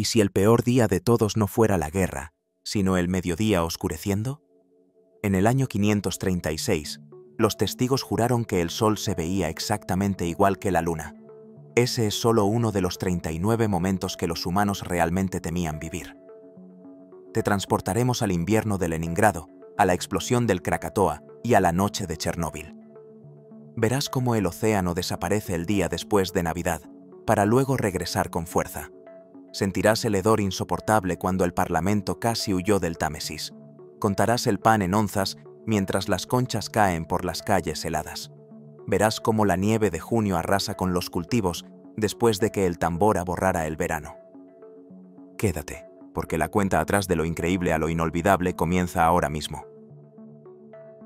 ¿Y si el peor día de todos no fuera la guerra, sino el mediodía oscureciendo? En el año 536, los testigos juraron que el sol se veía exactamente igual que la luna. Ese es solo uno de los 39 momentos que los humanos realmente temían vivir. Te transportaremos al invierno de Leningrado, a la explosión del Krakatoa y a la noche de Chernóbil. Verás cómo el océano desaparece el día después de Navidad, para luego regresar con fuerza. Sentirás el hedor insoportable cuando el Parlamento casi huyó del Támesis. Contarás el pan en onzas mientras las conchas caen por las calles heladas. Verás cómo la nieve de junio arrasa con los cultivos después de que el tambora borrara el verano. Quédate, porque la cuenta atrás de lo increíble a lo inolvidable comienza ahora mismo.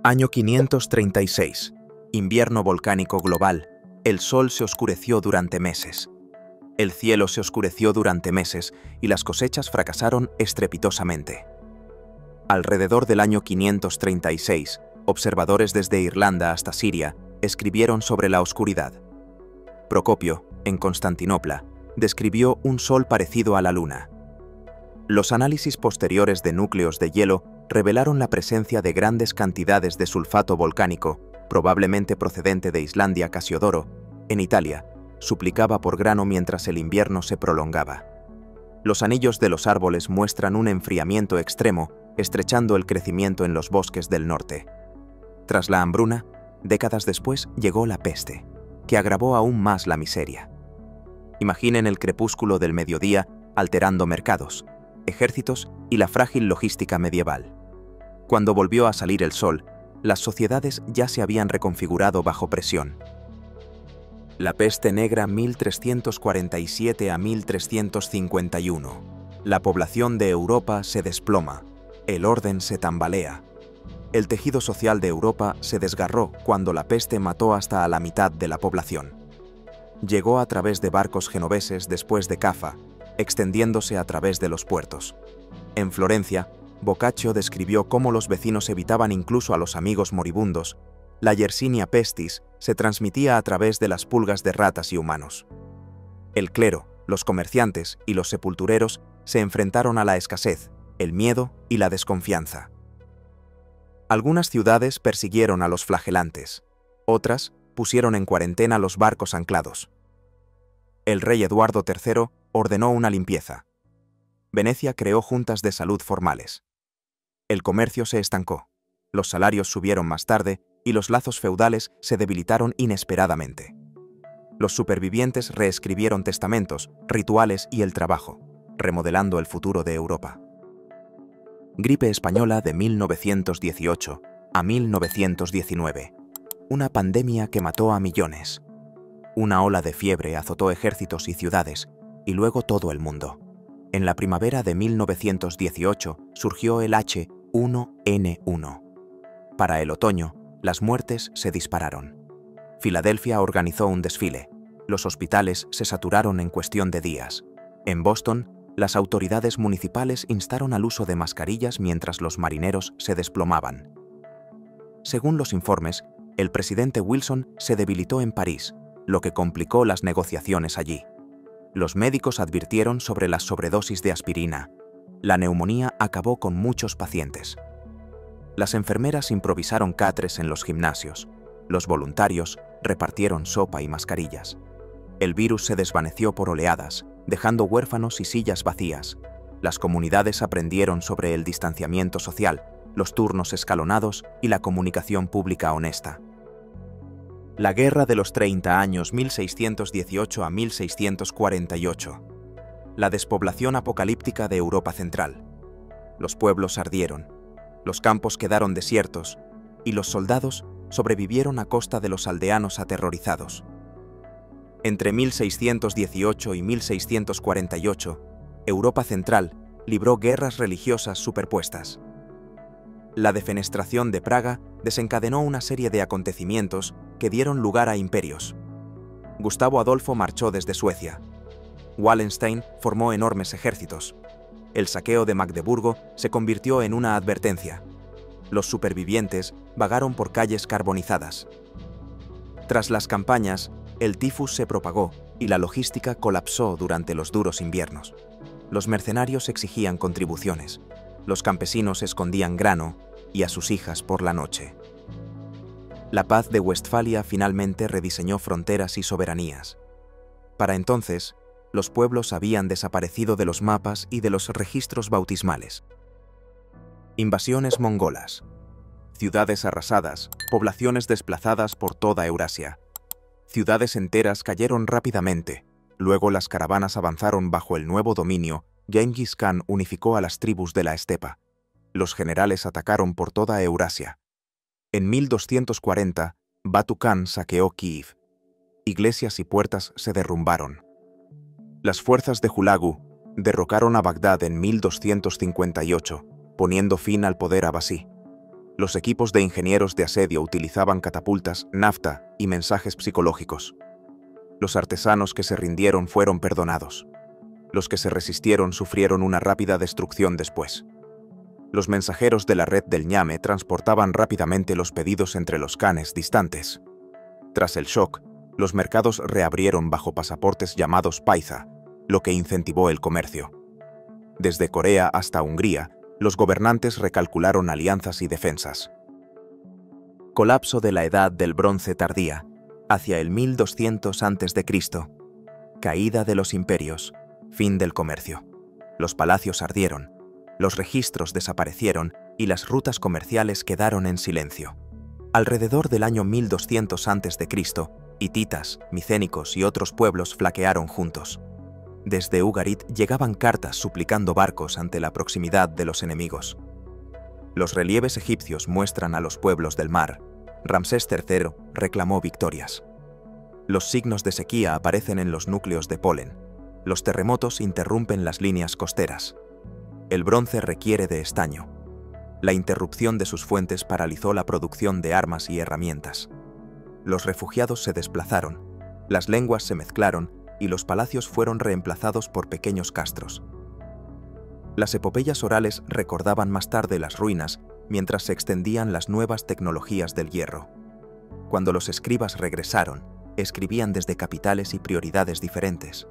Año 536. Invierno volcánico global. El sol se oscureció durante meses. El cielo se oscureció durante meses y las cosechas fracasaron estrepitosamente. Alrededor del año 536, observadores desde Irlanda hasta Siria escribieron sobre la oscuridad. Procopio, en Constantinopla, describió un sol parecido a la luna. Los análisis posteriores de núcleos de hielo revelaron la presencia de grandes cantidades de sulfato volcánico, probablemente procedente de Islandia Casiodoro, en Italia, suplicaba por grano mientras el invierno se prolongaba. Los anillos de los árboles muestran un enfriamiento extremo, estrechando el crecimiento en los bosques del norte. Tras la hambruna, décadas después llegó la peste, que agravó aún más la miseria. Imaginen el crepúsculo del mediodía alterando mercados, ejércitos y la frágil logística medieval. Cuando volvió a salir el sol, las sociedades ya se habían reconfigurado bajo presión. La peste negra 1347 a 1351. La población de Europa se desploma, el orden se tambalea. El tejido social de Europa se desgarró cuando la peste mató hasta a la mitad de la población. Llegó a través de barcos genoveses después de Cafa, extendiéndose a través de los puertos. En Florencia, Boccaccio describió cómo los vecinos evitaban incluso a los amigos moribundos. La Yersinia pestis se transmitía a través de las pulgas de ratas y humanos. El clero, los comerciantes y los sepultureros se enfrentaron a la escasez, el miedo y la desconfianza. Algunas ciudades persiguieron a los flagelantes, otras pusieron en cuarentena los barcos anclados. El rey Eduardo III ordenó una limpieza. Venecia creó juntas de salud formales. El comercio se estancó, los salarios subieron más tarde y los lazos feudales se debilitaron inesperadamente. Los supervivientes reescribieron testamentos, rituales y el trabajo, remodelando el futuro de Europa. Gripe española de 1918 a 1919. Una pandemia que mató a millones. Una ola de fiebre azotó ejércitos y ciudades, y luego todo el mundo. En la primavera de 1918 surgió el H1N1. Para el otoño, las muertes se dispararon. Filadelfia organizó un desfile. Los hospitales se saturaron en cuestión de días. En Boston, las autoridades municipales instaron al uso de mascarillas mientras los marineros se desplomaban. Según los informes, el presidente Wilson se debilitó en París, lo que complicó las negociaciones allí. Los médicos advirtieron sobre las sobredosis de aspirina. La neumonía acabó con muchos pacientes. Las enfermeras improvisaron catres en los gimnasios. Los voluntarios repartieron sopa y mascarillas. El virus se desvaneció por oleadas, dejando huérfanos y sillas vacías. Las comunidades aprendieron sobre el distanciamiento social, los turnos escalonados y la comunicación pública honesta. La Guerra de los 30 años 1618 a 1648. La despoblación apocalíptica de Europa Central. Los pueblos ardieron, los campos quedaron desiertos y los soldados sobrevivieron a costa de los aldeanos aterrorizados. Entre 1618 y 1648, Europa Central libró guerras religiosas superpuestas. La defenestración de Praga desencadenó una serie de acontecimientos que dieron lugar a imperios. Gustavo Adolfo marchó desde Suecia. Wallenstein formó enormes ejércitos. El saqueo de Magdeburgo se convirtió en una advertencia. Los supervivientes vagaron por calles carbonizadas. Tras las campañas, el tifus se propagó y la logística colapsó durante los duros inviernos. Los mercenarios exigían contribuciones, los campesinos escondían grano y a sus hijas por la noche. La paz de Westfalia finalmente rediseñó fronteras y soberanías. Para entonces, los pueblos habían desaparecido de los mapas y de los registros bautismales. Invasiones mongolas. Ciudades arrasadas, poblaciones desplazadas por toda Eurasia. Ciudades enteras cayeron rápidamente. Luego las caravanas avanzaron bajo el nuevo dominio. Gengis Khan unificó a las tribus de la estepa. Los generales atacaron por toda Eurasia. En 1240, Batu Khan saqueó Kiev. Iglesias y puertas se derrumbaron. Las fuerzas de Hulagu derrocaron a Bagdad en 1258, poniendo fin al poder abasí. Los equipos de ingenieros de asedio utilizaban catapultas, nafta y mensajes psicológicos. Los artesanos que se rindieron fueron perdonados. Los que se resistieron sufrieron una rápida destrucción después. Los mensajeros de la red del ñame transportaban rápidamente los pedidos entre los khanes distantes. Tras el shock, los mercados reabrieron bajo pasaportes llamados paisa, lo que incentivó el comercio. Desde Corea hasta Hungría, los gobernantes recalcularon alianzas y defensas. Colapso de la Edad del Bronce tardía, hacia el 1200 a.C. Caída de los imperios, fin del comercio. Los palacios ardieron, los registros desaparecieron y las rutas comerciales quedaron en silencio. Alrededor del año 1200 a.C., hititas, micénicos y otros pueblos flaquearon juntos. Desde Ugarit llegaban cartas suplicando barcos ante la proximidad de los enemigos. Los relieves egipcios muestran a los pueblos del mar. Ramsés III reclamó victorias. Los signos de sequía aparecen en los núcleos de polen. Los terremotos interrumpen las líneas costeras. El bronce requiere de estaño. La interrupción de sus fuentes paralizó la producción de armas y herramientas. Los refugiados se desplazaron, las lenguas se mezclaron y los palacios fueron reemplazados por pequeños castros. Las epopeyas orales recordaban más tarde las ruinas mientras se extendían las nuevas tecnologías del hierro. Cuando los escribas regresaron, escribían desde capitales y prioridades diferentes.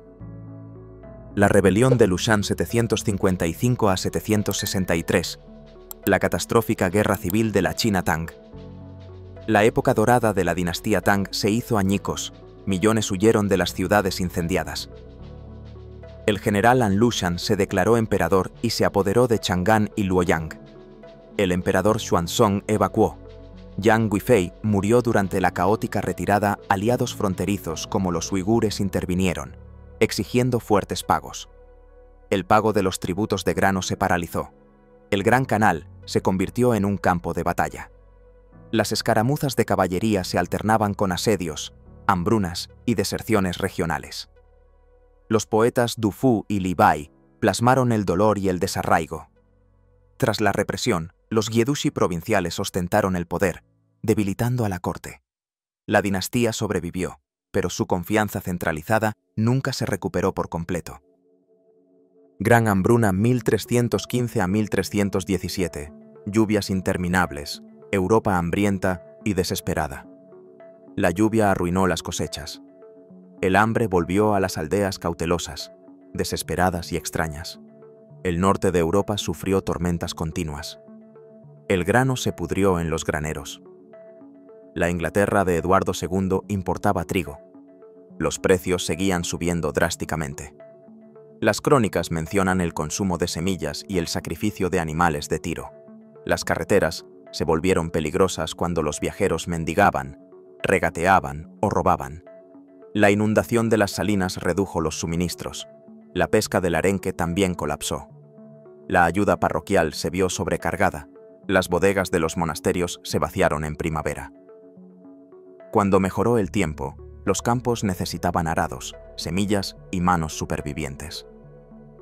La rebelión de Lushan 755 a 763, la catastrófica guerra civil de la China Tang. La época dorada de la dinastía Tang se hizo añicos, millones huyeron de las ciudades incendiadas. El general An Lushan se declaró emperador y se apoderó de Chang'an y Luoyang. El emperador Xuanzong evacuó. Yang Guifei murió durante la caótica retirada. Aliados fronterizos como los uigures intervinieron, exigiendo fuertes pagos. El pago de los tributos de grano se paralizó. El Gran Canal se convirtió en un campo de batalla. Las escaramuzas de caballería se alternaban con asedios, hambrunas y deserciones regionales. Los poetas Du Fu y Li Bai plasmaron el dolor y el desarraigo. Tras la represión, los Gyedushi provinciales ostentaron el poder, debilitando a la corte. La dinastía sobrevivió, pero su confianza centralizada nunca se recuperó por completo. Gran hambruna 1315 a 1317, lluvias interminables, Europa hambrienta y desesperada. La lluvia arruinó las cosechas. El hambre volvió a las aldeas cautelosas, desesperadas y extrañas. El norte de Europa sufrió tormentas continuas. El grano se pudrió en los graneros. La Inglaterra de Eduardo II importaba trigo. Los precios seguían subiendo drásticamente. Las crónicas mencionan el consumo de semillas y el sacrificio de animales de Tiro. Las carreteras se volvieron peligrosas cuando los viajeros mendigaban, regateaban o robaban. La inundación de las salinas redujo los suministros. La pesca del arenque también colapsó. La ayuda parroquial se vio sobrecargada. Las bodegas de los monasterios se vaciaron en primavera. Cuando mejoró el tiempo, los campos necesitaban arados, semillas y manos supervivientes.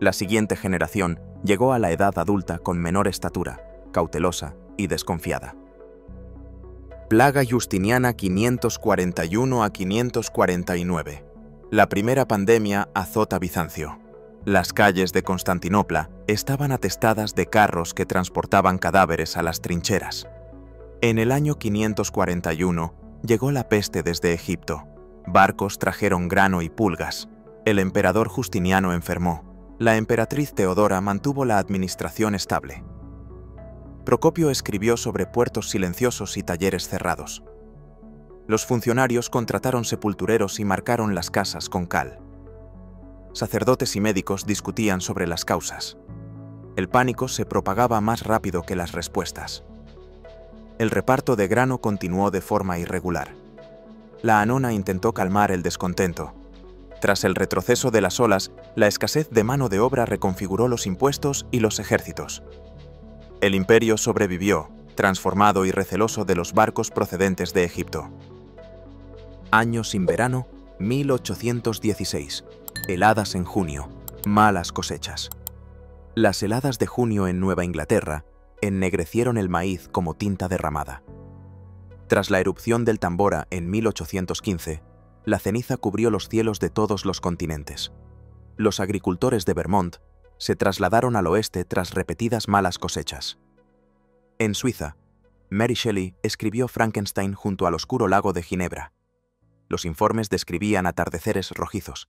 La siguiente generación llegó a la edad adulta con menor estatura, cautelosa y desconfiada. Plaga Justiniana 541 a 549. La primera pandemia azota Bizancio. Las calles de Constantinopla estaban atestadas de carros que transportaban cadáveres a las trincheras. En el año 541 llegó la peste desde Egipto. Barcos trajeron grano y pulgas. El emperador Justiniano enfermó. La emperatriz Teodora mantuvo la administración estable. Procopio escribió sobre puertos silenciosos y talleres cerrados. Los funcionarios contrataron sepultureros y marcaron las casas con cal. Sacerdotes y médicos discutían sobre las causas. El pánico se propagaba más rápido que las respuestas. El reparto de grano continuó de forma irregular. La Anona intentó calmar el descontento. Tras el retroceso de las olas, la escasez de mano de obra reconfiguró los impuestos y los ejércitos. El imperio sobrevivió, transformado y receloso de los barcos procedentes de Egipto. Año sin verano, 1816. Heladas en junio. Malas cosechas. Las heladas de junio en Nueva Inglaterra ennegrecieron el maíz como tinta derramada. Tras la erupción del Tambora en 1815, la ceniza cubrió los cielos de todos los continentes. Los agricultores de Vermont se trasladaron al oeste tras repetidas malas cosechas. En Suiza, Mary Shelley escribió Frankenstein junto al oscuro lago de Ginebra. Los informes describían atardeceres rojizos.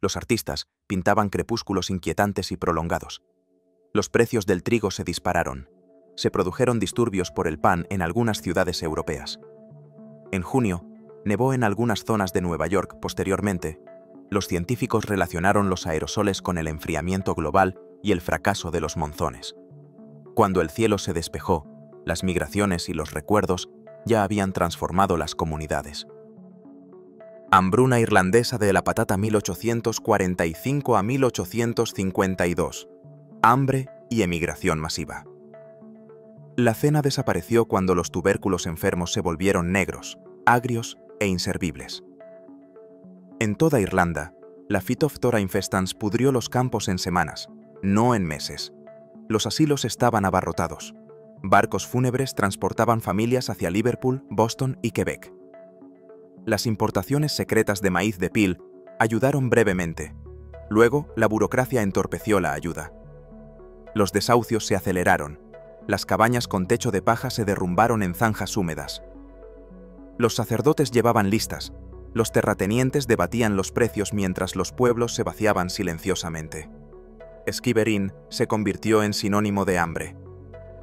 Los artistas pintaban crepúsculos inquietantes y prolongados. Los precios del trigo se dispararon. Se produjeron disturbios por el pan en algunas ciudades europeas. En junio, nevó en algunas zonas de Nueva York. Posteriormente, los científicos relacionaron los aerosoles con el enfriamiento global y el fracaso de los monzones. Cuando el cielo se despejó, las migraciones y los recuerdos ya habían transformado las comunidades. Hambruna irlandesa de la patata 1845 a 1852. Hambre y emigración masiva. La cena desapareció cuando los tubérculos enfermos se volvieron negros, agrios e inservibles. En toda Irlanda, la Phytophthora infestans pudrió los campos en semanas, no en meses. Los asilos estaban abarrotados. Barcos fúnebres transportaban familias hacia Liverpool, Boston y Quebec. Las importaciones secretas de maíz de Peel ayudaron brevemente. Luego, la burocracia entorpeció la ayuda. Los desahucios se aceleraron. Las cabañas con techo de paja se derrumbaron en zanjas húmedas. Los sacerdotes llevaban listas. Los terratenientes debatían los precios mientras los pueblos se vaciaban silenciosamente. Skibbereen se convirtió en sinónimo de hambre.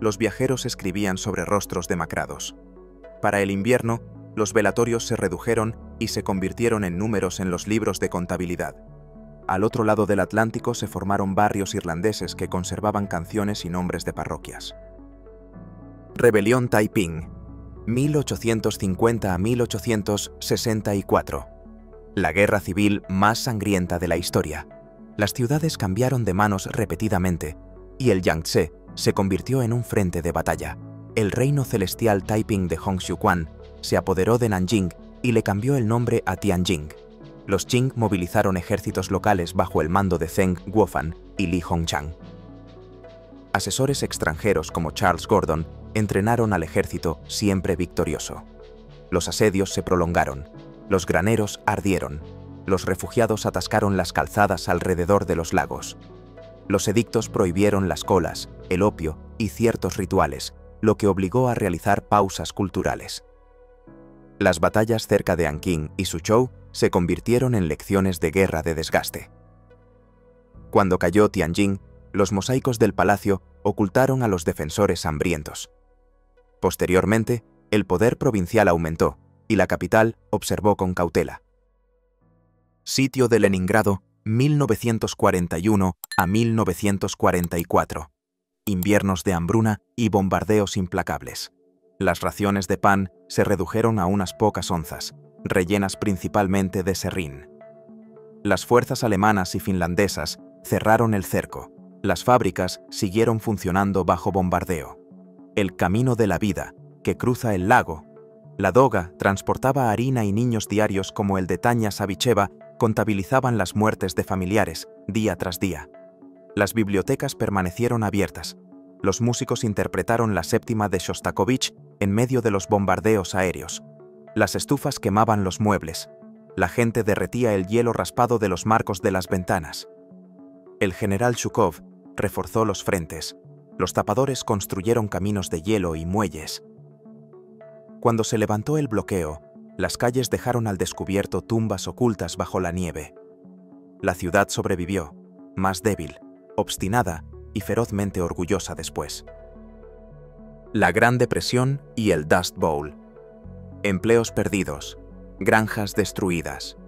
Los viajeros escribían sobre rostros demacrados. Para el invierno, los velatorios se redujeron y se convirtieron en números en los libros de contabilidad. Al otro lado del Atlántico se formaron barrios irlandeses que conservaban canciones y nombres de parroquias. Rebelión Taiping, 1850 a 1864. La guerra civil más sangrienta de la historia. Las ciudades cambiaron de manos repetidamente y el Yangtze se convirtió en un frente de batalla. El reino celestial Taiping de Hongxiuquan se apoderó de Nanjing y le cambió el nombre a Tianjin. Los Qing movilizaron ejércitos locales bajo el mando de Zheng Guofan y Li Hongchang. Asesores extranjeros como Charles Gordon entrenaron al ejército siempre victorioso. Los asedios se prolongaron, los graneros ardieron, los refugiados atascaron las calzadas alrededor de los lagos. Los edictos prohibieron las colas, el opio y ciertos rituales, lo que obligó a realizar pausas culturales. Las batallas cerca de Anqing y Suzhou se convirtieron en lecciones de guerra de desgaste. Cuando cayó Tianjin, los mosaicos del palacio ocultaron a los defensores hambrientos. Posteriormente, el poder provincial aumentó y la capital observó con cautela. Sitio de Leningrado, 1941 a 1944. Inviernos de hambruna y bombardeos implacables. Las raciones de pan se redujeron a unas pocas onzas, rellenas principalmente de serrín. Las fuerzas alemanas y finlandesas cerraron el cerco. Las fábricas siguieron funcionando bajo bombardeo. El camino de la vida, que cruza el lago. La Doga transportaba harina y niños diarios como el de Tania Savicheva contabilizaban las muertes de familiares, día tras día. Las bibliotecas permanecieron abiertas. Los músicos interpretaron la séptima de Shostakovich en medio de los bombardeos aéreos. Las estufas quemaban los muebles. La gente derretía el hielo raspado de los marcos de las ventanas. El general Zhukov reforzó los frentes. Los tapadores construyeron caminos de hielo y muelles. Cuando se levantó el bloqueo, las calles dejaron al descubierto tumbas ocultas bajo la nieve. La ciudad sobrevivió, más débil, obstinada y ferozmente orgullosa después. La Gran Depresión y el Dust Bowl. Empleos perdidos, granjas destruidas.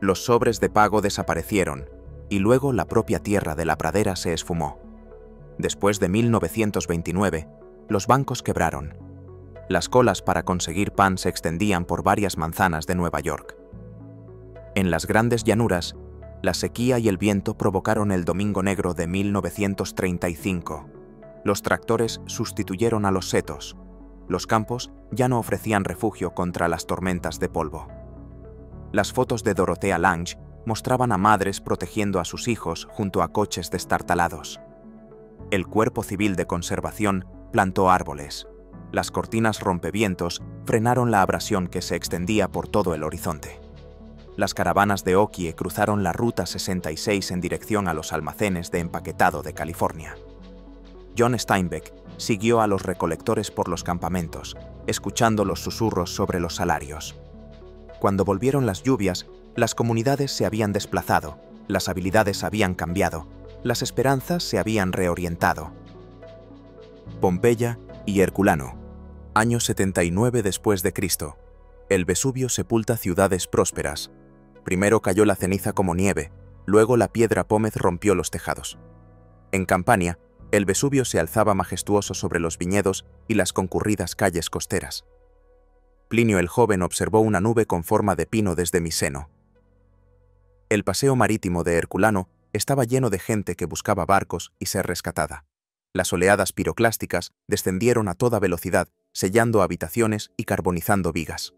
Los sobres de pago desaparecieron y luego la propia tierra de la pradera se esfumó. Después de 1929, los bancos quebraron. Las colas para conseguir pan se extendían por varias manzanas de Nueva York. En las grandes llanuras, la sequía y el viento provocaron el Domingo Negro de 1935. Los tractores sustituyeron a los setos. Los campos ya no ofrecían refugio contra las tormentas de polvo. Las fotos de Dorothea Lange mostraban a madres protegiendo a sus hijos junto a coches destartalados. El Cuerpo Civil de Conservación plantó árboles. Las cortinas rompevientos frenaron la abrasión que se extendía por todo el horizonte. Las caravanas de Okie cruzaron la Ruta 66 en dirección a los almacenes de empaquetado de California. John Steinbeck siguió a los recolectores por los campamentos, escuchando los susurros sobre los salarios. Cuando volvieron las lluvias, las comunidades se habían desplazado, las habilidades habían cambiado, las esperanzas se habían reorientado. Pompeya y Herculano. Año 79 después de Cristo. El Vesubio sepulta ciudades prósperas. Primero cayó la ceniza como nieve, luego la piedra pómez rompió los tejados. En Campania, el Vesubio se alzaba majestuoso sobre los viñedos y las concurridas calles costeras. Plinio el Joven observó una nube con forma de pino desde Miseno. El paseo marítimo de Herculano estaba lleno de gente que buscaba barcos y ser rescatada. Las oleadas piroclásticas descendieron a toda velocidad, sellando habitaciones y carbonizando vigas.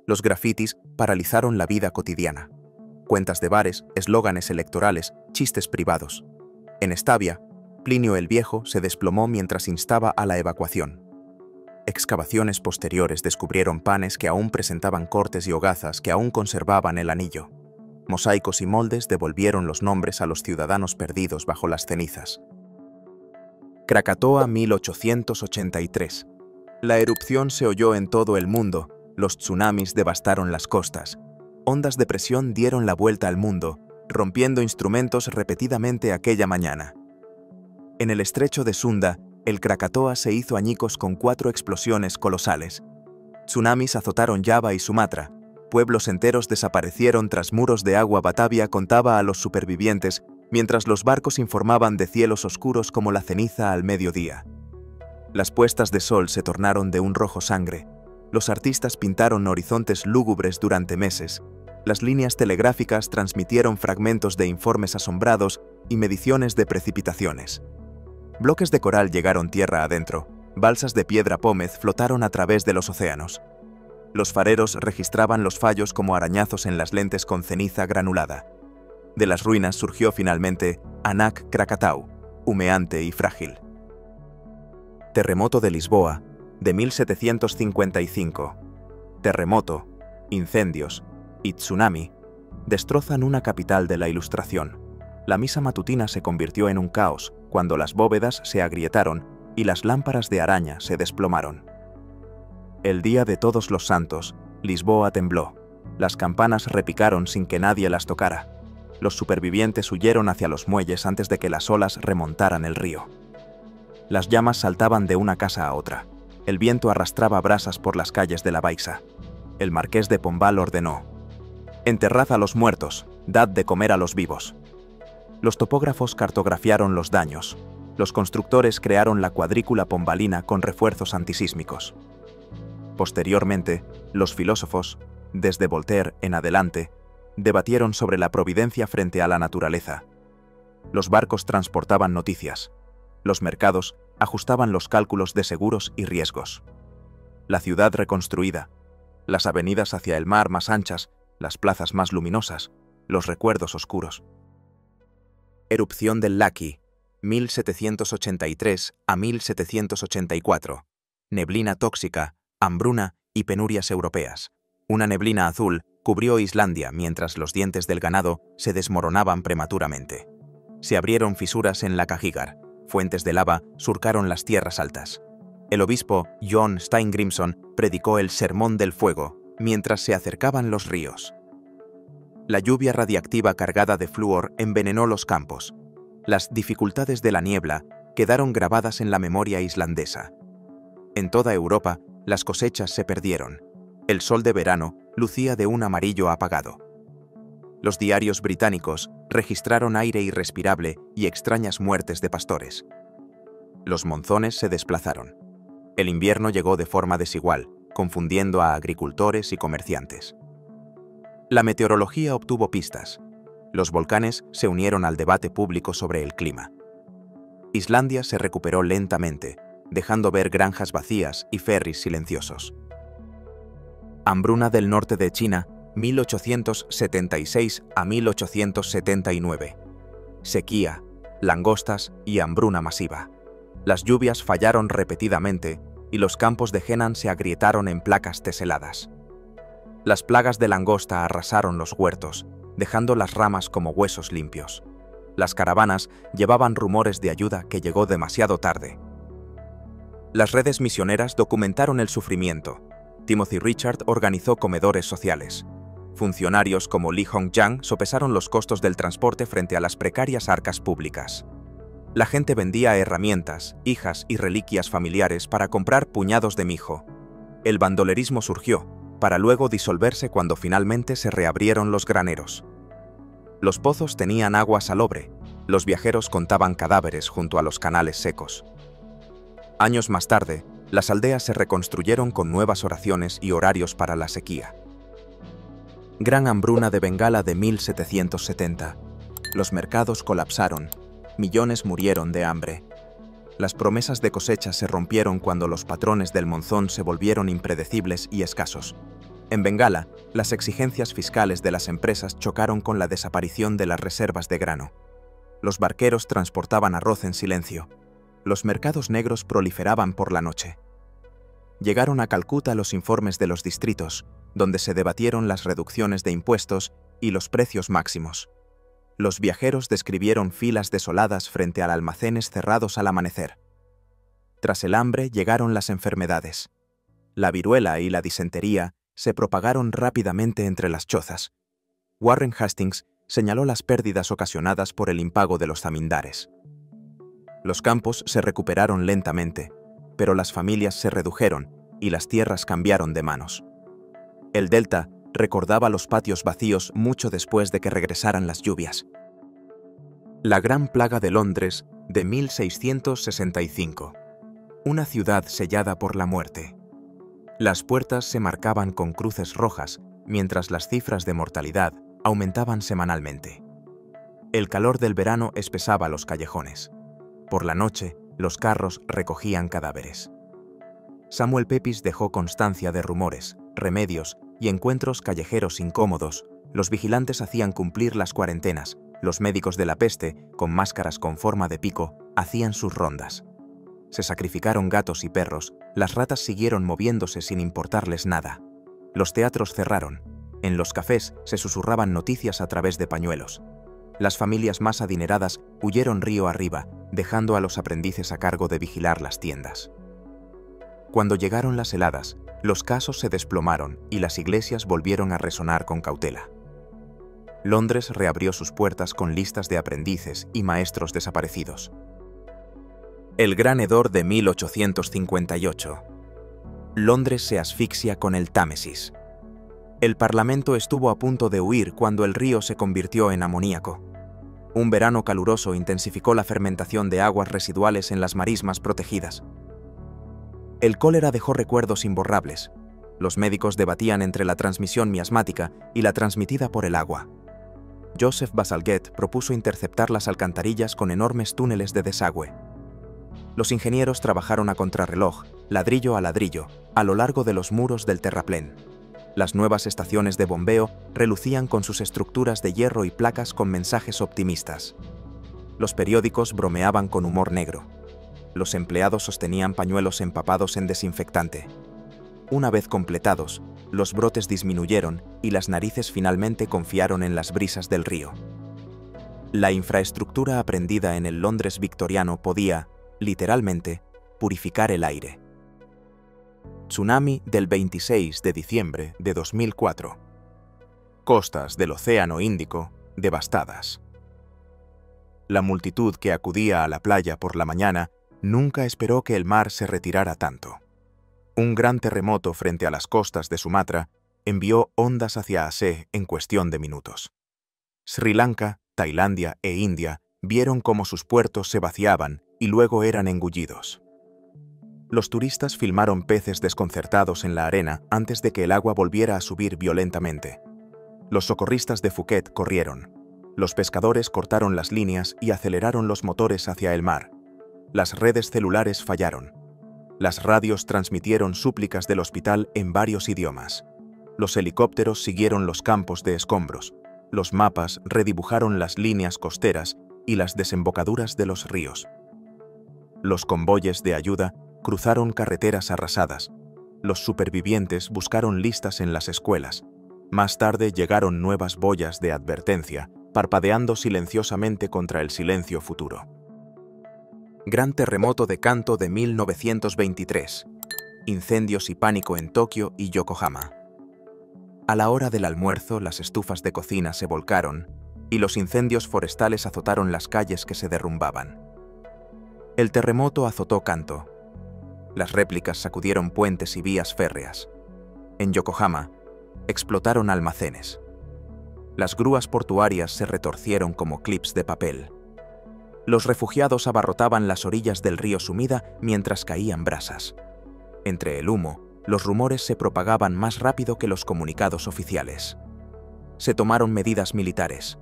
Los grafitis paralizaron la vida cotidiana. Cuentas de bares, eslóganes electorales, chistes privados. En Estavia, Plinio el Viejo se desplomó mientras instaba a la evacuación. Excavaciones posteriores descubrieron panes que aún presentaban cortes y hogazas que aún conservaban el anillo. Mosaicos y moldes devolvieron los nombres a los ciudadanos perdidos bajo las cenizas. Krakatoa 1883. La erupción se oyó en todo el mundo, los tsunamis devastaron las costas. Ondas de presión dieron la vuelta al mundo, rompiendo instrumentos repetidamente aquella mañana. En el estrecho de Sunda, el Krakatoa se hizo añicos con 4 explosiones colosales. Tsunamis azotaron Java y Sumatra. Pueblos enteros desaparecieron tras muros de agua. Batavia contaba a los supervivientes, mientras los barcos informaban de cielos oscuros como la ceniza al mediodía. Las puestas de sol se tornaron de un rojo sangre. Los artistas pintaron horizontes lúgubres durante meses. Las líneas telegráficas transmitieron fragmentos de informes asombrados y mediciones de precipitaciones. Bloques de coral llegaron tierra adentro. Balsas de piedra pómez flotaron a través de los océanos. Los fareros registraban los fallos como arañazos en las lentes con ceniza granulada. De las ruinas surgió finalmente Anak Krakatau, humeante y frágil. Terremoto de Lisboa, de 1755. Terremoto, incendios y tsunami destrozan una capital de la Ilustración. La misa matutina se convirtió en un caos cuando las bóvedas se agrietaron y las lámparas de araña se desplomaron. El día de Todos los Santos, Lisboa tembló. Las campanas repicaron sin que nadie las tocara. Los supervivientes huyeron hacia los muelles antes de que las olas remontaran el río. Las llamas saltaban de una casa a otra. El viento arrastraba brasas por las calles de la Baixa. El marqués de Pombal ordenó: «Enterrad a los muertos, dad de comer a los vivos». Los topógrafos cartografiaron los daños. Los constructores crearon la cuadrícula pombalina con refuerzos antisísmicos. Posteriormente, los filósofos, desde Voltaire en adelante, debatieron sobre la providencia frente a la naturaleza. Los barcos transportaban noticias. Los mercados ajustaban los cálculos de seguros y riesgos. La ciudad reconstruida, las avenidas hacia el mar más anchas, las plazas más luminosas, los recuerdos oscuros. Erupción del Laki, 1783 a 1784. Neblina tóxica, hambruna y penurias europeas. Una neblina azul cubrió Islandia mientras los dientes del ganado se desmoronaban prematuramente. Se abrieron fisuras en la Cajigar. Fuentes de lava surcaron las tierras altas. El obispo John Steingrimson predicó el Sermón del Fuego mientras se acercaban los ríos. La lluvia radiactiva cargada de flúor envenenó los campos. Las dificultades de la niebla quedaron grabadas en la memoria islandesa. En toda Europa, las cosechas se perdieron. El sol de verano lucía de un amarillo apagado. Los diarios británicos registraron aire irrespirable y extrañas muertes de pastores. Los monzones se desplazaron. El invierno llegó de forma desigual, confundiendo a agricultores y comerciantes. La meteorología obtuvo pistas. Los volcanes se unieron al debate público sobre el clima. Islandia se recuperó lentamente, dejando ver granjas vacías y ferries silenciosos. Hambruna del norte de China, 1876 a 1879. Sequía, langostas y hambruna masiva. Las lluvias fallaron repetidamente y los campos de Henan se agrietaron en placas teseladas. Las plagas de langosta arrasaron los huertos, dejando las ramas como huesos limpios. Las caravanas llevaban rumores de ayuda que llegó demasiado tarde. Las redes misioneras documentaron el sufrimiento. Timothy Richard organizó comedores sociales. Funcionarios como Lee Hong-jang sopesaron los costos del transporte frente a las precarias arcas públicas. La gente vendía herramientas, hijas y reliquias familiares para comprar puñados de mijo. El bandolerismo surgió, para luego disolverse cuando finalmente se reabrieron los graneros. Los pozos tenían agua salobre, los viajeros contaban cadáveres junto a los canales secos. Años más tarde, las aldeas se reconstruyeron con nuevas oraciones y horarios para la sequía. Gran hambruna de Bengala de 1770. Los mercados colapsaron, millones murieron de hambre. Las promesas de cosecha se rompieron cuando los patrones del monzón se volvieron impredecibles y escasos. En Bengala, las exigencias fiscales de las empresas chocaron con la desaparición de las reservas de grano. Los barqueros transportaban arroz en silencio. Los mercados negros proliferaban por la noche. Llegaron a Calcuta los informes de los distritos, donde se debatieron las reducciones de impuestos y los precios máximos. Los viajeros describieron filas desoladas frente a almacenes cerrados al amanecer. Tras el hambre llegaron las enfermedades. La viruela y la disentería se propagaron rápidamente entre las chozas. Warren Hastings señaló las pérdidas ocasionadas por el impago de los zamindares. Los campos se recuperaron lentamente, pero las familias se redujeron y las tierras cambiaron de manos. El delta recordaba los patios vacíos mucho después de que regresaran las lluvias. La Gran Plaga de Londres de 1665. Una ciudad sellada por la muerte. Las puertas se marcaban con cruces rojas, mientras las cifras de mortalidad aumentaban semanalmente. El calor del verano espesaba los callejones. Por la noche, los carros recogían cadáveres. Samuel Pepys dejó constancia de rumores, remedios y encuentros callejeros incómodos. Los vigilantes hacían cumplir las cuarentenas. Los médicos de la peste, con máscaras con forma de pico, hacían sus rondas. Se sacrificaron gatos y perros, las ratas siguieron moviéndose sin importarles nada. Los teatros cerraron. En los cafés se susurraban noticias a través de pañuelos. Las familias más adineradas huyeron río arriba, dejando a los aprendices a cargo de vigilar las tiendas. Cuando llegaron las heladas, los casos se desplomaron y las iglesias volvieron a resonar con cautela. Londres reabrió sus puertas con listas de aprendices y maestros desaparecidos. El gran hedor de 1858. Londres se asfixia con el Támesis. El Parlamento estuvo a punto de huir cuando el río se convirtió en amoníaco. Un verano caluroso intensificó la fermentación de aguas residuales en las marismas protegidas. El cólera dejó recuerdos imborrables. Los médicos debatían entre la transmisión miasmática y la transmitida por el agua. Joseph Bazalgette propuso interceptar las alcantarillas con enormes túneles de desagüe. Los ingenieros trabajaron a contrarreloj, ladrillo a ladrillo, a lo largo de los muros del terraplén. Las nuevas estaciones de bombeo relucían con sus estructuras de hierro y placas con mensajes optimistas. Los periódicos bromeaban con humor negro. Los empleados sostenían pañuelos empapados en desinfectante. Una vez completados, los brotes disminuyeron y las narices finalmente confiaron en las brisas del río. La infraestructura aprendida en el Londres victoriano podía, literalmente, purificar el aire. Tsunami del 26 de diciembre de 2004. Costas del Océano Índico devastadas. La multitud que acudía a la playa por la mañana nunca esperó que el mar se retirara tanto. Un gran terremoto frente a las costas de Sumatra envió ondas hacia Aceh en cuestión de minutos. Sri Lanka, Tailandia e India vieron cómo sus puertos se vaciaban y luego eran engullidos. Los turistas filmaron peces desconcertados en la arena antes de que el agua volviera a subir violentamente. Los socorristas de Phuket corrieron. Los pescadores cortaron las líneas y aceleraron los motores hacia el mar. Las redes celulares fallaron. Las radios transmitieron súplicas del hospital en varios idiomas. Los helicópteros siguieron los campos de escombros. Los mapas redibujaron las líneas costeras y las desembocaduras de los ríos. Los convoyes de ayuda cruzaron carreteras arrasadas. Los supervivientes buscaron listas en las escuelas. Más tarde llegaron nuevas boyas de advertencia, parpadeando silenciosamente contra el silencio futuro. Gran terremoto de Kanto de 1923. Incendios y pánico en Tokio y Yokohama. A la hora del almuerzo, las estufas de cocina se volcaron y los incendios forestales azotaron las calles que se derrumbaban. El terremoto azotó Kanto. Las réplicas sacudieron puentes y vías férreas. En Yokohama, explotaron almacenes. Las grúas portuarias se retorcieron como clips de papel. Los refugiados abarrotaban las orillas del río Sumida mientras caían brasas. Entre el humo, los rumores se propagaban más rápido que los comunicados oficiales. Se tomaron medidas militares.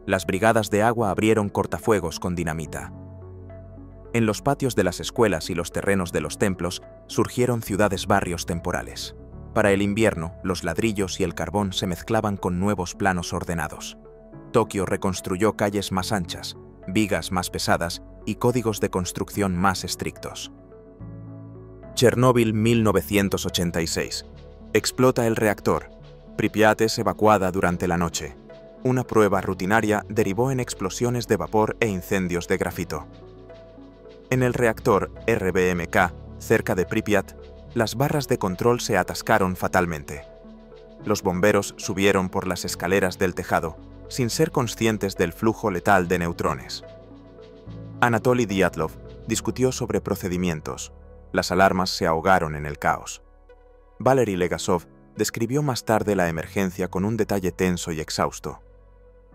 Las brigadas de agua abrieron cortafuegos con dinamita. En los patios de las escuelas y los terrenos de los templos surgieron ciudades-barrios temporales. Para el invierno, los ladrillos y el carbón se mezclaban con nuevos planos ordenados. Tokio reconstruyó calles más anchas, vigas más pesadas y códigos de construcción más estrictos. Chernóbil 1986. Explota el reactor. Pripyat es evacuada durante la noche. Una prueba rutinaria derivó en explosiones de vapor e incendios de grafito. En el reactor RBMK, cerca de Pripyat, las barras de control se atascaron fatalmente. Los bomberos subieron por las escaleras del tejado, sin ser conscientes del flujo letal de neutrones. Anatoly Dyatlov discutió sobre procedimientos. Las alarmas se ahogaron en el caos. Valery Legasov describió más tarde la emergencia con un detalle tenso y exhausto.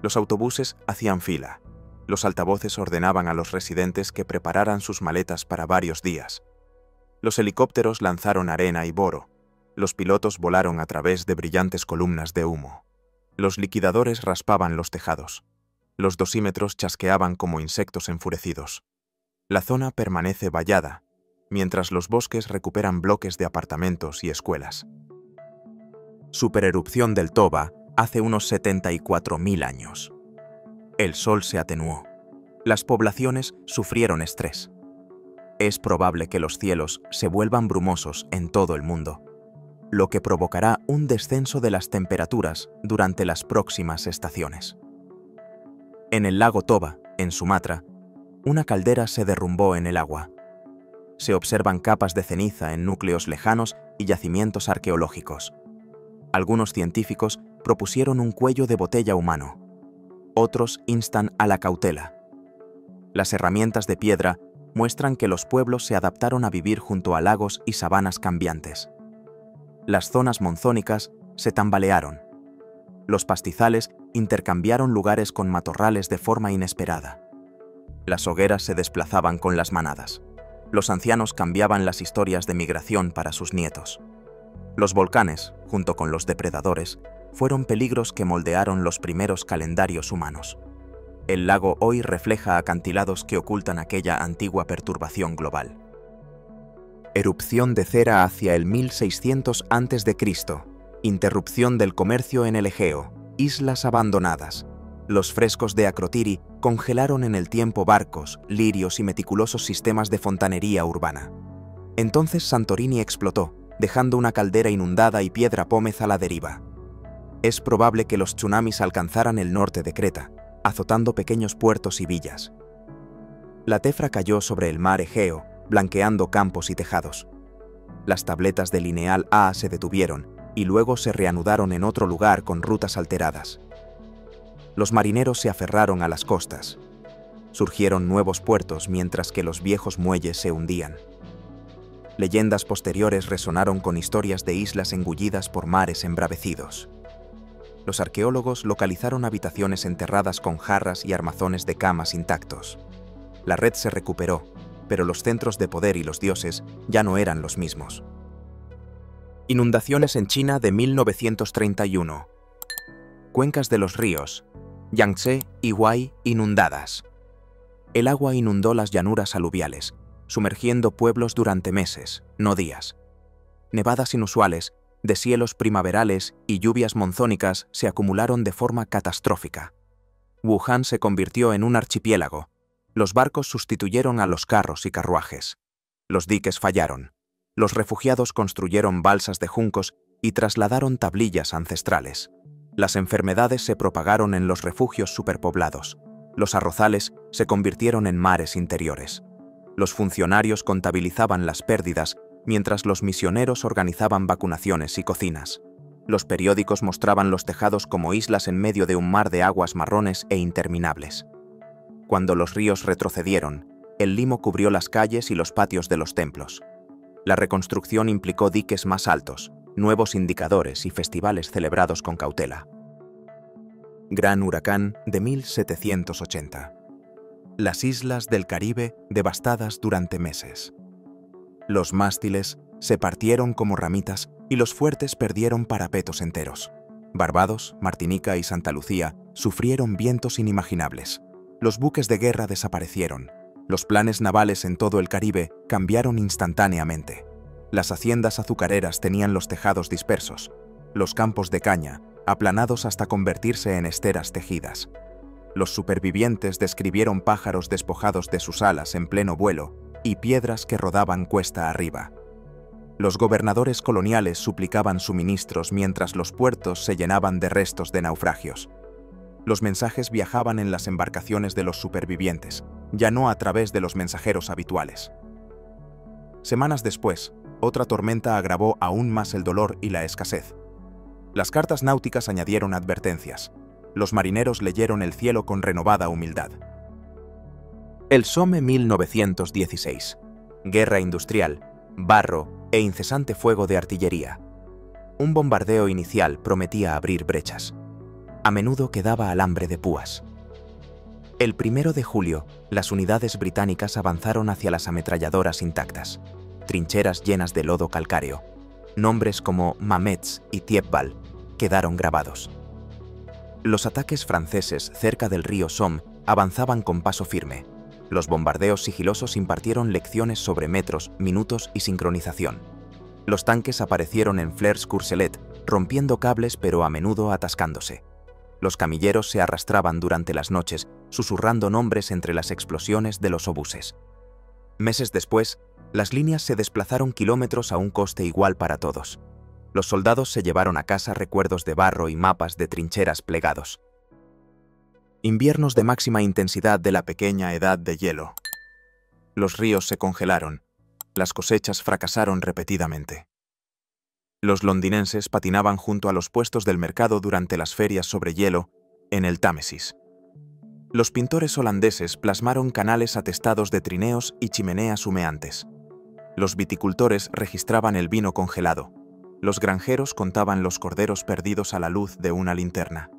Los autobuses hacían fila. Los altavoces ordenaban a los residentes que prepararan sus maletas para varios días. Los helicópteros lanzaron arena y boro. Los pilotos volaron a través de brillantes columnas de humo. Los liquidadores raspaban los tejados. Los dosímetros chasqueaban como insectos enfurecidos. La zona permanece vallada, mientras los bosques recuperan bloques de apartamentos y escuelas. Supererupción del Toba hace unos 74.000 años. El sol se atenuó. Las poblaciones sufrieron estrés. Es probable que los cielos se vuelvan brumosos en todo el mundo, lo que provocará un descenso de las temperaturas durante las próximas estaciones. En el lago Toba, en Sumatra, una caldera se derrumbó en el agua. Se observan capas de ceniza en núcleos lejanos y yacimientos arqueológicos. Algunos científicos propusieron un cuello de botella humano. Otros instan a la cautela. Las herramientas de piedra muestran que los pueblos se adaptaron a vivir junto a lagos y sabanas cambiantes. Las zonas monzónicas se tambalearon. Los pastizales intercambiaron lugares con matorrales de forma inesperada. Las hogueras se desplazaban con las manadas. Los ancianos cambiaban las historias de migración para sus nietos. Los volcanes, junto con los depredadores, fueron peligros que moldearon los primeros calendarios humanos. El lago hoy refleja acantilados que ocultan aquella antigua perturbación global. Erupción de cera hacia el 1600 a.C. Interrupción del comercio en el Egeo. Islas abandonadas. Los frescos de Akrotiri congelaron en el tiempo barcos, lirios y meticulosos sistemas de fontanería urbana. Entonces Santorini explotó, dejando una caldera inundada y piedra pómez a la deriva. Es probable que los tsunamis alcanzaran el norte de Creta, azotando pequeños puertos y villas. La Tefra cayó sobre el mar Egeo, blanqueando campos y tejados. Las tabletas de Lineal A se detuvieron y luego se reanudaron en otro lugar con rutas alteradas. Los marineros se aferraron a las costas. Surgieron nuevos puertos mientras que los viejos muelles se hundían. Leyendas posteriores resonaron con historias de islas engullidas por mares embravecidos. Los arqueólogos localizaron habitaciones enterradas con jarras y armazones de camas intactos. La red se recuperó, pero los centros de poder y los dioses ya no eran los mismos. Inundaciones en China de 1931. Cuencas de los ríos, Yangtze y Huai inundadas. El agua inundó las llanuras aluviales, sumergiendo pueblos durante meses, no días. Nevadas inusuales, deshielos primaverales y lluvias monzónicas se acumularon de forma catastrófica. Wuhan se convirtió en un archipiélago. Los barcos sustituyeron a los carros y carruajes. Los diques fallaron. Los refugiados construyeron balsas de juncos y trasladaron tablillas ancestrales. Las enfermedades se propagaron en los refugios superpoblados. Los arrozales se convirtieron en mares interiores. Los funcionarios contabilizaban las pérdidas mientras los misioneros organizaban vacunaciones y cocinas. Los periódicos mostraban los tejados como islas en medio de un mar de aguas marrones e interminables. Cuando los ríos retrocedieron, el limo cubrió las calles y los patios de los templos. La reconstrucción implicó diques más altos, nuevos indicadores y festivales celebrados con cautela. Gran huracán de 1780. Las islas del Caribe devastadas durante meses. Los mástiles se partieron como ramitas y los fuertes perdieron parapetos enteros. Barbados, Martinica y Santa Lucía sufrieron vientos inimaginables. Los buques de guerra desaparecieron. Los planes navales en todo el Caribe cambiaron instantáneamente. Las haciendas azucareras tenían los tejados dispersos, los campos de caña aplanados hasta convertirse en esteras tejidas. Los supervivientes describieron pájaros despojados de sus alas en pleno vuelo y piedras que rodaban cuesta arriba. Los gobernadores coloniales suplicaban suministros mientras los puertos se llenaban de restos de naufragios. Los mensajes viajaban en las embarcaciones de los supervivientes, ya no a través de los mensajeros habituales. Semanas después, otra tormenta agravó aún más el dolor y la escasez. Las cartas náuticas añadieron advertencias. Los marineros leyeron el cielo con renovada humildad. El Somme 1916. Guerra industrial, barro e incesante fuego de artillería. Un bombardeo inicial prometía abrir brechas. A menudo quedaba alambre de púas. El 1 de julio, las unidades británicas avanzaron hacia las ametralladoras intactas, trincheras llenas de lodo calcáreo. Nombres como Mametz y Thiepval quedaron grabados. Los ataques franceses cerca del río Somme avanzaban con paso firme. Los bombardeos sigilosos impartieron lecciones sobre metros, minutos y sincronización. Los tanques aparecieron en Flers-Courcelette, rompiendo cables pero a menudo atascándose. Los camilleros se arrastraban durante las noches, susurrando nombres entre las explosiones de los obuses. Meses después, las líneas se desplazaron kilómetros a un coste igual para todos. Los soldados se llevaron a casa recuerdos de barro y mapas de trincheras plegados. Inviernos de máxima intensidad de la pequeña edad de hielo. Los ríos se congelaron. Las cosechas fracasaron repetidamente. Los londinenses patinaban junto a los puestos del mercado durante las ferias sobre hielo en el Támesis. Los pintores holandeses plasmaron canales atestados de trineos y chimeneas humeantes. Los viticultores registraban el vino congelado. Los granjeros contaban los corderos perdidos a la luz de una linterna.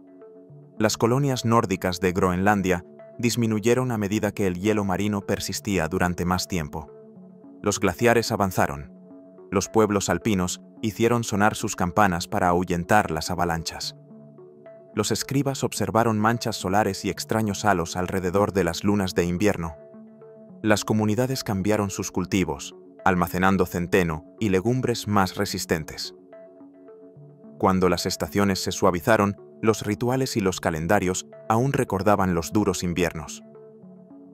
Las colonias nórdicas de Groenlandia disminuyeron a medida que el hielo marino persistía durante más tiempo. Los glaciares avanzaron. Los pueblos alpinos hicieron sonar sus campanas para ahuyentar las avalanchas. Los escribas observaron manchas solares y extraños halos alrededor de las lunas de invierno. Las comunidades cambiaron sus cultivos, almacenando centeno y legumbres más resistentes. Cuando las estaciones se suavizaron, los rituales y los calendarios aún recordaban los duros inviernos.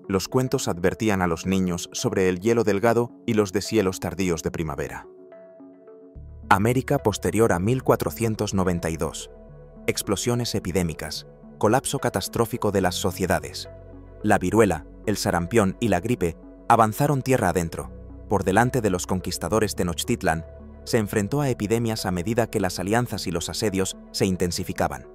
Los cuentos advertían a los niños sobre el hielo delgado y los deshielos tardíos de primavera. América posterior a 1492. Explosiones epidémicas, colapso catastrófico de las sociedades. La viruela, el sarampión y la gripe avanzaron tierra adentro. Por delante de los conquistadores Tenochtitlan, se enfrentó a epidemias a medida que las alianzas y los asedios se intensificaban.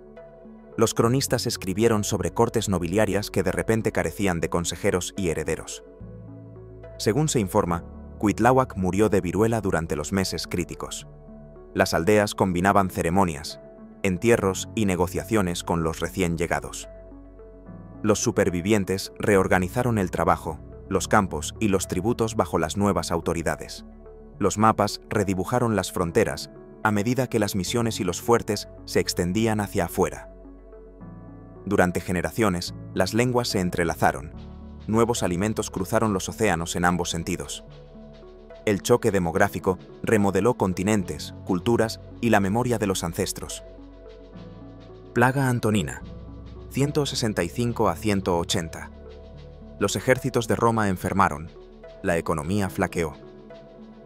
Los cronistas escribieron sobre cortes nobiliarias que de repente carecían de consejeros y herederos. Según se informa, Cuitláhuac murió de viruela durante los meses críticos. Las aldeas combinaban ceremonias, entierros y negociaciones con los recién llegados. Los supervivientes reorganizaron el trabajo, los campos y los tributos bajo las nuevas autoridades. Los mapas redibujaron las fronteras a medida que las misiones y los fuertes se extendían hacia afuera. Durante generaciones, las lenguas se entrelazaron. Nuevos alimentos cruzaron los océanos en ambos sentidos. El choque demográfico remodeló continentes, culturas y la memoria de los ancestros. Plaga Antonina, 165 a 180. Los ejércitos de Roma enfermaron, la economía flaqueó.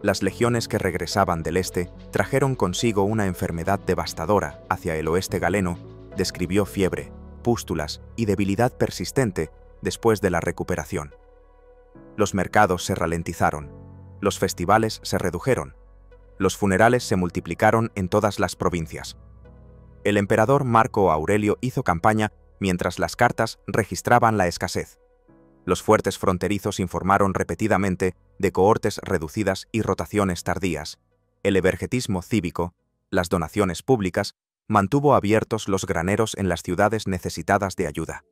Las legiones que regresaban del este trajeron consigo una enfermedad devastadora hacia el oeste galeno, describió fiebre, pústulas y debilidad persistente después de la recuperación. Los mercados se ralentizaron, los festivales se redujeron, los funerales se multiplicaron en todas las provincias. El emperador Marco Aurelio hizo campaña mientras las cartas registraban la escasez. Los fuertes fronterizos informaron repetidamente de cohortes reducidas y rotaciones tardías. El evergetismo cívico, las donaciones públicas, mantuvo abiertos los graneros en las ciudades necesitadas de ayuda.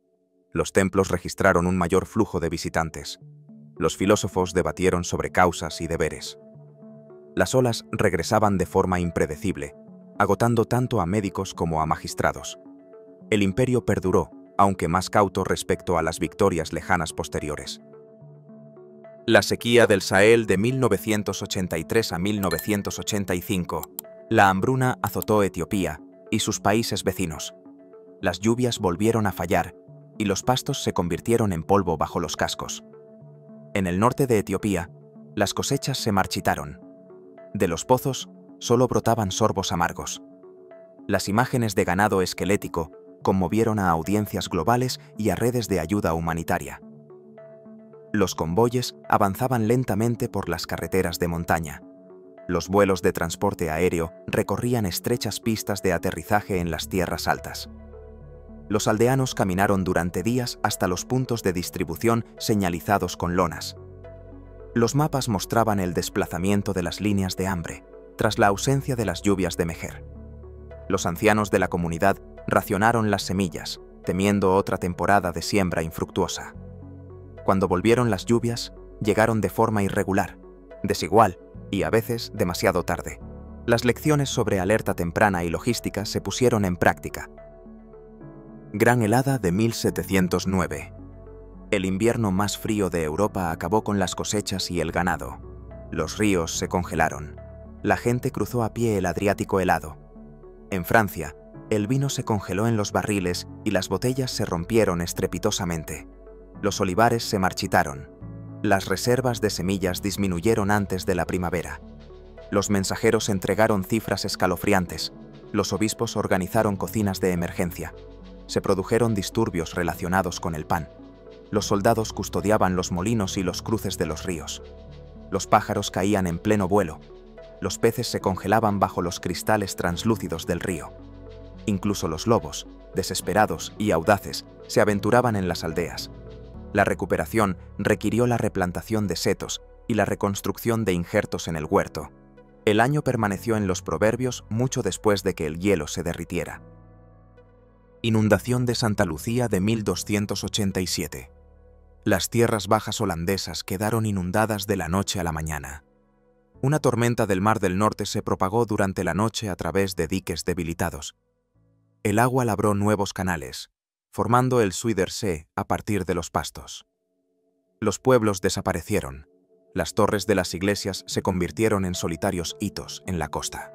Los templos registraron un mayor flujo de visitantes. Los filósofos debatieron sobre causas y deberes. Las olas regresaban de forma impredecible, agotando tanto a médicos como a magistrados. El imperio perduró, aunque más cauto respecto a las victorias lejanas posteriores. La sequía del Sahel de 1983 a 1985. La hambruna azotó Etiopía y sus países vecinos. Las lluvias volvieron a fallar y los pastos se convirtieron en polvo bajo los cascos. En el norte de Etiopía, las cosechas se marchitaron. De los pozos solo brotaban sorbos amargos. Las imágenes de ganado esquelético conmovieron a audiencias globales y a redes de ayuda humanitaria. Los convoyes avanzaban lentamente por las carreteras de montaña. Los vuelos de transporte aéreo recorrían estrechas pistas de aterrizaje en las tierras altas. Los aldeanos caminaron durante días hasta los puntos de distribución señalizados con lonas. Los mapas mostraban el desplazamiento de las líneas de hambre, tras la ausencia de las lluvias de Mejer. Los ancianos de la comunidad racionaron las semillas, temiendo otra temporada de siembra infructuosa. Cuando volvieron las lluvias, llegaron de forma irregular, desigual y a veces demasiado tarde. Las lecciones sobre alerta temprana y logística se pusieron en práctica. Gran helada de 1709. El invierno más frío de Europa acabó con las cosechas y el ganado. Los ríos se congelaron. La gente cruzó a pie el Adriático helado. En Francia, el vino se congeló en los barriles y las botellas se rompieron estrepitosamente. Los olivares se marchitaron. Las reservas de semillas disminuyeron antes de la primavera. Los mensajeros entregaron cifras escalofriantes. Los obispos organizaron cocinas de emergencia. Se produjeron disturbios relacionados con el pan. Los soldados custodiaban los molinos y los cruces de los ríos. Los pájaros caían en pleno vuelo. Los peces se congelaban bajo los cristales translúcidos del río. Incluso los lobos, desesperados y audaces, se aventuraban en las aldeas. La recuperación requirió la replantación de setos y la reconstrucción de injertos en el huerto. El año permaneció en los proverbios mucho después de que el hielo se derritiera. Inundación de Santa Lucía de 1287. Las tierras bajas holandesas quedaron inundadas de la noche a la mañana. Una tormenta del Mar del Norte se propagó durante la noche a través de diques debilitados. El agua labró nuevos canales, formando el Zuiderzee a partir de los pastos. Los pueblos desaparecieron. Las torres de las iglesias se convirtieron en solitarios hitos en la costa.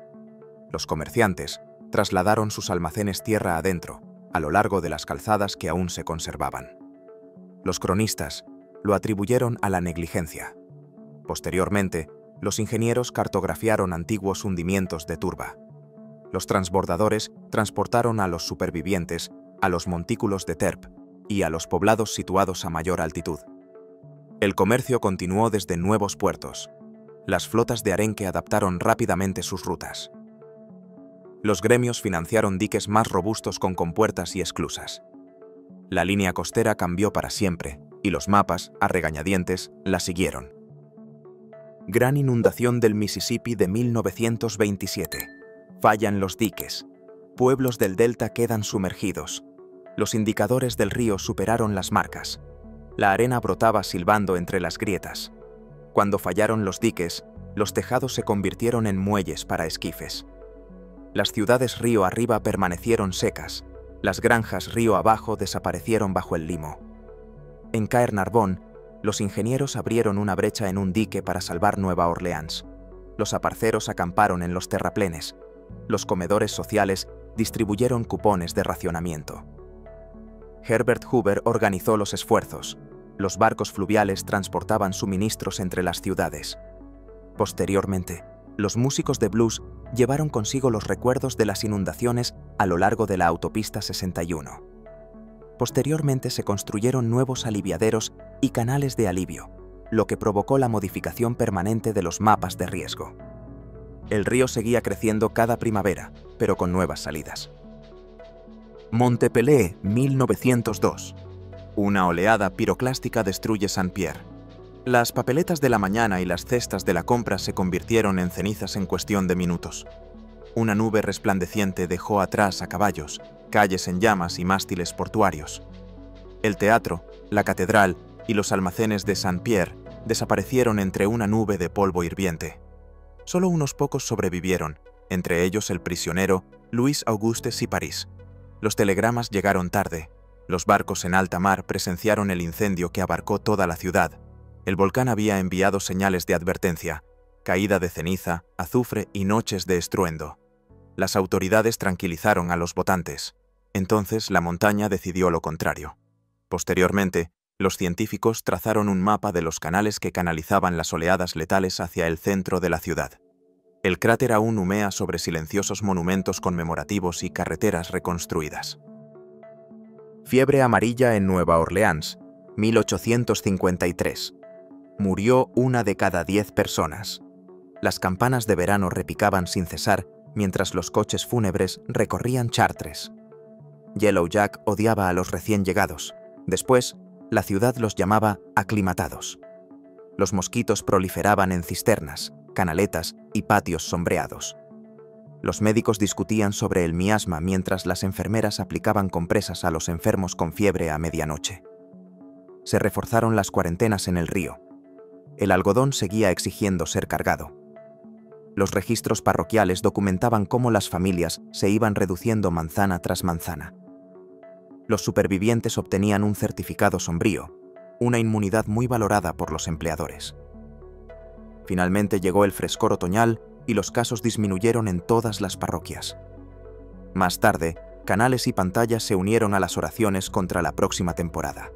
Los comerciantes trasladaron sus almacenes tierra adentro, a lo largo de las calzadas que aún se conservaban. Los cronistas lo atribuyeron a la negligencia. Posteriormente, los ingenieros cartografiaron antiguos hundimientos de turba. Los transbordadores transportaron a los supervivientes a los montículos de Terp y a los poblados situados a mayor altitud. El comercio continuó desde nuevos puertos. Las flotas de arenque adaptaron rápidamente sus rutas. Los gremios financiaron diques más robustos con compuertas y esclusas. La línea costera cambió para siempre, y los mapas, a regañadientes, la siguieron. Gran inundación del Mississippi de 1927. Fallan los diques. Pueblos del delta quedan sumergidos. Los indicadores del río superaron las marcas. La arena brotaba silbando entre las grietas. Cuando fallaron los diques, los tejados se convirtieron en muelles para esquifes. Las ciudades río arriba permanecieron secas. Las granjas río abajo desaparecieron bajo el limo. En Caernarvon, los ingenieros abrieron una brecha en un dique para salvar Nueva Orleans. Los aparceros acamparon en los terraplenes. Los comedores sociales distribuyeron cupones de racionamiento. Herbert Hoover organizó los esfuerzos. Los barcos fluviales transportaban suministros entre las ciudades. Posteriormente, los músicos de blues llevaron consigo los recuerdos de las inundaciones a lo largo de la autopista 61. Posteriormente se construyeron nuevos aliviaderos y canales de alivio, lo que provocó la modificación permanente de los mapas de riesgo. El río seguía creciendo cada primavera, pero con nuevas salidas. Montpellier, 1902. Una oleada piroclástica destruye Saint-Pierre. Las papeletas de la mañana y las cestas de la compra se convirtieron en cenizas en cuestión de minutos. Una nube resplandeciente dejó atrás a caballos, calles en llamas y mástiles portuarios. El teatro, la catedral y los almacenes de Saint-Pierre desaparecieron entre una nube de polvo hirviente. Solo unos pocos sobrevivieron, entre ellos el prisionero Louis Auguste Siparis. Los telegramas llegaron tarde. Los barcos en alta mar presenciaron el incendio que abarcó toda la ciudad. El volcán había enviado señales de advertencia, caída de ceniza, azufre y noches de estruendo. Las autoridades tranquilizaron a los votantes. Entonces la montaña decidió lo contrario. Posteriormente, los científicos trazaron un mapa de los canales que canalizaban las oleadas letales hacia el centro de la ciudad. El cráter aún humea sobre silenciosos monumentos conmemorativos y carreteras reconstruidas. Fiebre amarilla en Nueva Orleans, 1853. Murió 1 de cada 10 personas. Las campanas de verano repicaban sin cesar mientras los coches fúnebres recorrían Chartres. Yellow Jack odiaba a los recién llegados. Después, la ciudad los llamaba aclimatados. Los mosquitos proliferaban en cisternas, canaletas y patios sombreados. Los médicos discutían sobre el miasma mientras las enfermeras aplicaban compresas a los enfermos con fiebre a medianoche. Se reforzaron las cuarentenas en el río. El algodón seguía exigiendo ser cargado. Los registros parroquiales documentaban cómo las familias se iban reduciendo manzana tras manzana. Los supervivientes obtenían un certificado sombrío, una inmunidad muy valorada por los empleadores. Finalmente llegó el frescor otoñal y los casos disminuyeron en todas las parroquias. Más tarde, canales y pantallas se unieron a las oraciones contra la próxima temporada.